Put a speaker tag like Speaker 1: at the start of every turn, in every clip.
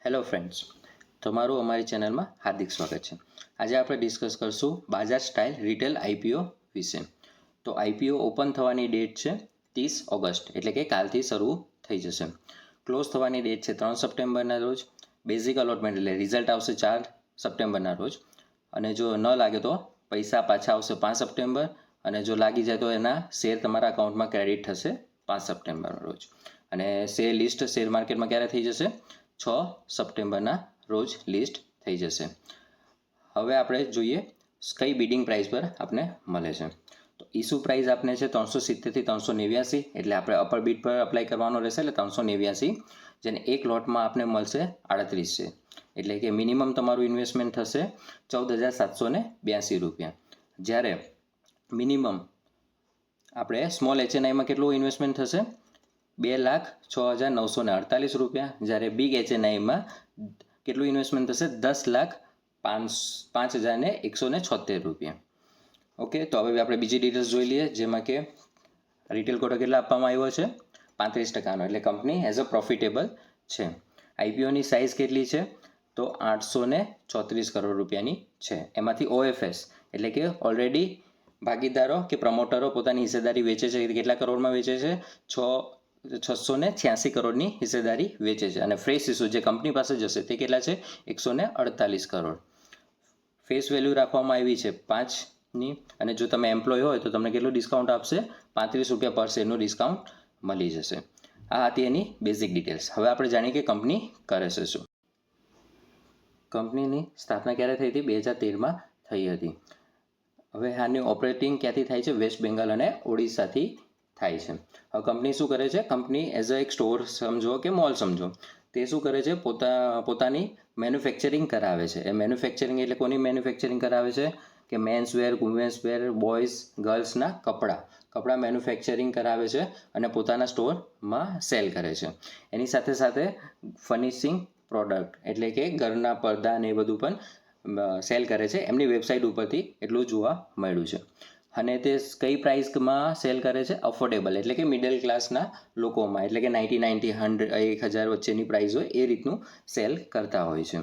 Speaker 1: Hello friends, તમારું અમારી ચેનલમાં હાર્દિક સ્વાગત છે. આજે આપણે ડિસ્કસ કરશું બાજાર સ્ટાઇલ રિટેલ આઈપીઓ વિશે. તો આઈપીઓ ઓપન થવાની ડેટ છે 30 ઓગસ્ટ, એટલે કે કાલથી શરૂ થઈ જશે. ક્લોઝ થવાની ડેટ છે 3 સપ્ટેમ્બરના રોજ. બેઝિક અલોટમેન્ટ એટલે રિઝલ્ટ આવશે 4 સપ્ટેમ્બરના રોજ. અને જો ન લાગે તો પૈસા પાછા આવશે 5 સપ્ટેમ્બર, અને જો લાગી જાય તો એના શેર તમારા અકાઉન્ટમાં ક્રેડિટ થશે 5 સપ્ટેમ્બરના રોજ. અને શેર લિસ્ટ શેર માર્કેટમાં ક્યારે થઈ જશે? 6 સપ્ટેમ્બરના રોજ લિસ્ટ થઈ જશે. હવે આપણે જોઈએ કઈ બિડિંગ પ્રાઇસ પર આપણે મળે છે. તો ઇસ્યુ પ્રાઇસ આપને છે 370 થી 389, એટલે આપણે અપર બીટ પર અપ્લાય કરવાનો રહેશે, એટલે 389, જેને એક લોટમાં આપને મળશે 38 છે. એટલે કે મિનિમમ તમારું ઇન્વેસ્ટમેન્ટ થશે 14,782 રૂપિયા. જ્યારે મિનિમમ આપણે સ્મોલ એચએનઆઈમાં કેટલું ઇન્વેસ્ટમેન્ટ થશે? 2,06,948 રૂપિયા. જ્યારે બિગ એચએનઆઈમાં કેટલું ઇન્વેસ્ટમેન્ટ થશે? 10,05,176 રૂપિયા. ઓકે, તો હવે આપણે બીજી ડિટેલ્સ જોઈ લઈએ, જેમાં કે રિટેલ કોટા કેટલા આપવામાં આવ્યો છે? 35%, એટલે કંપની એઝ અ પ્રોફિટેબલ છે. આઈપીઓની સાઇઝ કેટલી છે? તો 834 કરોડ રૂપિયાની છે. એમાંથી ઓએફએસ એટલે કે ઓલરેડી ભાગીદારો કે પ્રમોટરો પોતાની હિસ્સેદારી વેચે છે. કેટલા કરોડમાં વેચે છે? 686 કરોડની હિસ્સેદારી વેચે છે. અને ફ્રેશ ઇસ્યુ જે કંપની પાસે જશે તે કેટલા છે? 148 કરોડ. ફેસ વેલ્યુ રાખવામાં આવી છે 5ની. અને જો તમે એમ્પ્લોય હોય તો તમને કેટલું ડિસ્કાઉન્ટ આપશે? 35 રૂપિયા પર શેરનું ડિસ્કાઉન્ટ મળી જશે. આ હતી એની બેઝિક ડિટેલ્સ. હવે આપણે જાણીએ કે કંપની કરે છે શું. કંપનીની સ્થાપના ક્યારે થઈ હતી? 2013માં થઈ હતી. હવે આની ઓપરેટિંગ ક્યાંથી થાય છે? વેસ્ટ બેંગાલ અને ઓડિશાથી થાય છે. હવે કંપની શું કરે છે? કંપની એઝ અ એક સ્ટોર સમજો કે મોલ સમજો, તે શું કરે છે? પોતાની મેન્યુફેક્ચરિંગ કરાવે છે. એ મેન્યુફેક્ચરિંગ એટલે કોની મેન્યુફેક્ચરિંગ કરાવે છે? કે મેન્સવેર, વુમેન્સવેર, બોયઝ, ગર્લ્સના કપડાં મેન્યુફેક્ચરિંગ કરાવે છે અને પોતાના સ્ટોરમાં સેલ કરે છે. એની સાથે સાથે ફર્નિશિંગ પ્રોડક્ટ એટલે કે ઘરના પડદા ને એ બધું પણ સેલ કરે છે. એમની વેબસાઇટ ઉપરથી એટલું જોવા મળ્યું છે. અને તે કઈ પ્રાઇસમાં સેલ કરે છે? અફોર્ડેબલ એટલે કે મિડલ ક્લાસના લોકોમાં, એટલે કે 90, 1,000 વચ્ચેની પ્રાઇસ હોય એ રીતનું સેલ કરતા હોય છે.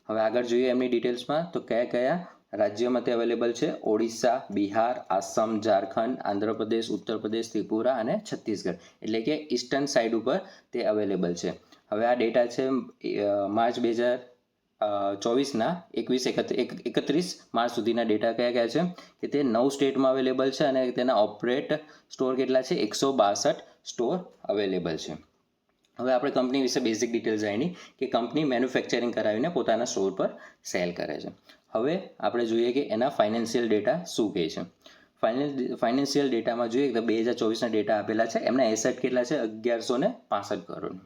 Speaker 1: હવે આગળ જોઈએ એમની ડિટેલ્સમાં. તો કયા કયા રાજ્યોમાં તે અવેલેબલ છે? ઓડિશા, બિહાર, આસામ, ઝારખંડ, આંધ્રપ્રદેશ, ઉત્તર પ્રદેશ, ત્રિપુરા અને છત્તીસગઢ, એટલે કે ઈસ્ટર્ન સાઇડ ઉપર તે અવેલેબલ છે. હવે આ ડેટા છે માર્ચ 2024ના 31 માર્ચ સુધીના ડેટા કયા છે? કે તે 9 સ્ટેટમાં અવેલેબલ છે અને તેના ઓપરેટ સ્ટોર કેટલા છે? 162 સ્ટોર અવેલેબલ છે. હવે આપણે કંપની વિશે બેઝિક ડિટેલ્સ જાણી કે કંપની મેન્યુફેક્ચરિંગ કરાવીને પોતાના સ્ટોર પર સેલ કરે છે. હવે આપણે જોઈએ કે એના ફાઇનાન્શિયલ ડેટા શું કહે છે. ફાઇનાન્શિયલ ડેટામાં જોઈએ તો 2024ના ડેટા આપેલા છે. એમના એસેટ કેટલા છે? 1165 કરોડ.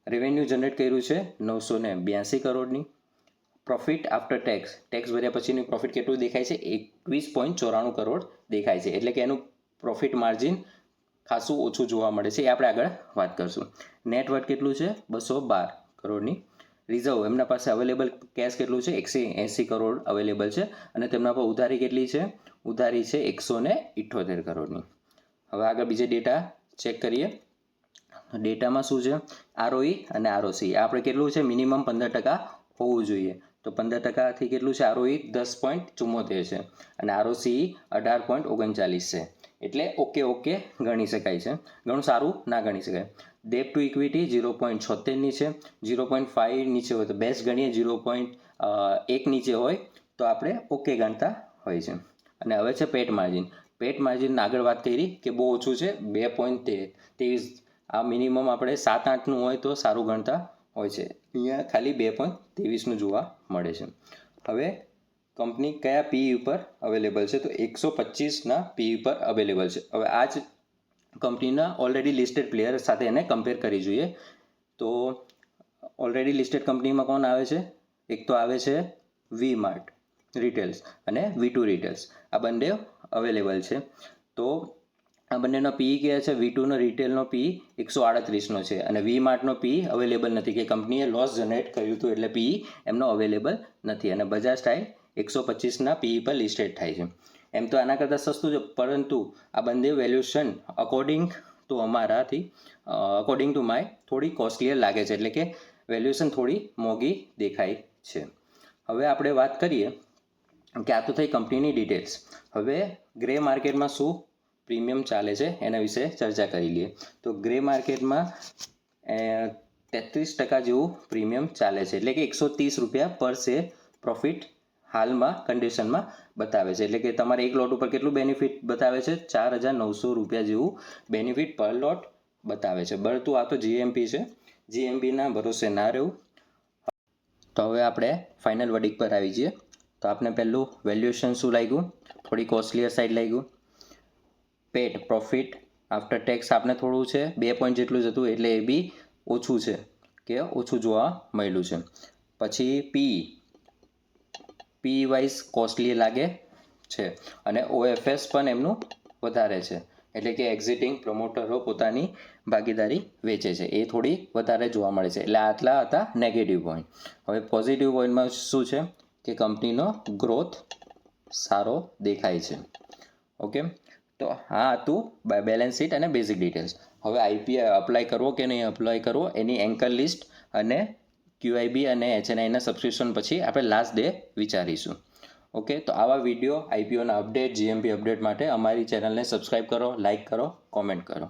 Speaker 1: રેવન્યુ જનરેટ કર્યું છે 982 કરોડની. પ્રોફિટ આફ્ટર ટેક્સ ભર્યા પછીની પ્રોફિટ કેટલું દેખાય છે? 21.94 કરોડ દેખાય છે. એટલે કે એનું પ્રોફિટ માર્જિન ખાસું ઓછું જોવા મળે છે. એ આપણે આગળ વાત કરશું. નેટવર્થ કેટલું છે? 212 કરોડની. રિઝર્વ એમના પાસે અવેલેબલ કેશ કેટલું છે? 180 કરોડ અવેલેબલ છે. અને તેમના પર ઉધારી કેટલી છે? ઉધારી છે 178 કરોડની. હવે આગળ બીજે ડેટા ચેક કરીએ. ડેટામાં શું છે? આરઓઈ અને આરઓસી આપણે કેટલું છે? મિનિમમ 15% હોવું જોઈએ. તો 15%થી કેટલું છે? આરઓઈ 10.74 છે અને આરઓસી 18.39 છે. એટલે ઓકે ગણી શકાય છે. ઘણું સારું ના ગણી શકાય. ડેટ ટુ ઇક્વિટી 0.76ની છે. 0.5 નીચે હોય તો બેસ્ટ ગણીએ. 0.1 નીચે હોય તો આપણે ઓકે ગણતા હોય છે. અને હવે છે પેટ માર્જિન. પેટ માર્જિન આગળ વાત કરી કે બહુ ઓછું છે 2.23. આ મિનિમમ આપણે 7-8નું હોય તો સારું ગણતા હોય છે. અહીંયા ખાલી 2.23નું જોવા મળે છે. હવે કંપની કયા પીઈ ઉપર અવેલેબલ છે? તો 125ના પીઈ ઉપર અવેલેબલ છે. હવે આ જ કંપનીના ઓલરેડી લિસ્ટેડ પ્લેયર સાથે એને કમ્પેર કરી જોઈએ. તો ઓલરેડી લિસ્ટેડ કંપનીમાં કોણ આવે છે? એક તો આવે છે વી માર્ટ રિટેલ્સ અને V2 રિટેલ્સ. આ બંને અવેલેબલ છે. તો આ બંનેનો પીઈ કયા છે? V2નો રિટેલનો પીઈ 138નો છે અને વી માર્ટનો પીઈ અવેલેબલ નથી, કે કંપનીએ લોસ જનરેટ કર્યું હતું એટલે પીઈ એમનો અવેલેબલ નથી. અને બજાજ સ્ટાઇલ 125ના પીઈ પર લિસ્ટેડ થાય છે. એમ તો આના કરતાં સસ્તું છે, પરંતુ આ બંને વેલ્યુએશન અકોર્ડિંગ ટુ માય થોડી કોસ્ટલીયર લાગે છે. એટલે કે વેલ્યુએશન થોડી મોંઘી દેખાય છે. હવે આપણે વાત કરીએ કે આ તો થઈ કંપનીની ડિટેલ્સ. હવે ગ્રે માર્કેટમાં શું પ્રીમિયમ ચાલે છે એના વિશે ચર્ચા કરી લઈએ. તો ગ્રે માર્કેટમાં 33% જેવું પ્રીમિયમ ચાલે છે, એટલે કે 130 રૂપિયા પર શેર પ્રોફિટ હાલમાં કન્ડિશનમાં બતાવે છે. એટલે કે તમારે એક લોટ ઉપર કેટલું બેનિફિટ બતાવે છે? 4,900 રૂપિયા જેવું બેનિફિટ પર લોટ બતાવે છે. બરાબર, આ તો જીએમપી છે, જીએમપીના ભરોસે ના રહેવું. તો હવે આપણે ફાઇનલ વર્ડિક પર આવી જઈએ. તો આપણે પહેલું વેલ્યુએશન શું લાગ્યું? થોડી કોસ્ટલીયર સાઈડ લાગ્યું. પેટ પ્રોફિટ આફ્ટર ટેક્સ આપણે થોડું છે 2 પોઈન્ટ જેટલું જ હતું, એટલે એ બી ઓછું છે કે ઓછું જોવા મળ્યું છે. પછી પી વાઇઝ કોસ્ટલી લાગે છે અને ઓએફએસ પણ એમનું વધારે છે, એટલે કે એક્ઝિટિંગ પ્રમોટરો પોતાની ભાગીદારી વેચે છે એ થોડી વધારે જોવા મળે છે. એટલે આટલા હતા નેગેટિવ પોઈન્ટ. હવે પોઝિટિવ પોઈન્ટમાં શું છે કે કંપનીનો ગ્રોથ સારો દેખાય છે. ઓકે, તો આ હતું બેલેન્સ શીટ અને બેઝિક ડિટેલ્સ. હવે આઈપીઆઈ અપ્લાય કરવો કે નહીં અપ્લાય કરવો એની એન્કર લિસ્ટ અને QIB અને HNIના સબસ્ક્રિપ્શન પછી આપણે લાસ્ટ ડે વિચારીશું. ઓકે, તો આવા વિડીયો આઈપીઓના અપડેટ, GMP અપડેટ માટે અમારી ચેનલને સબસ્ક્રાઈબ કરો, લાઇક કરો, કોમેન્ટ કરો.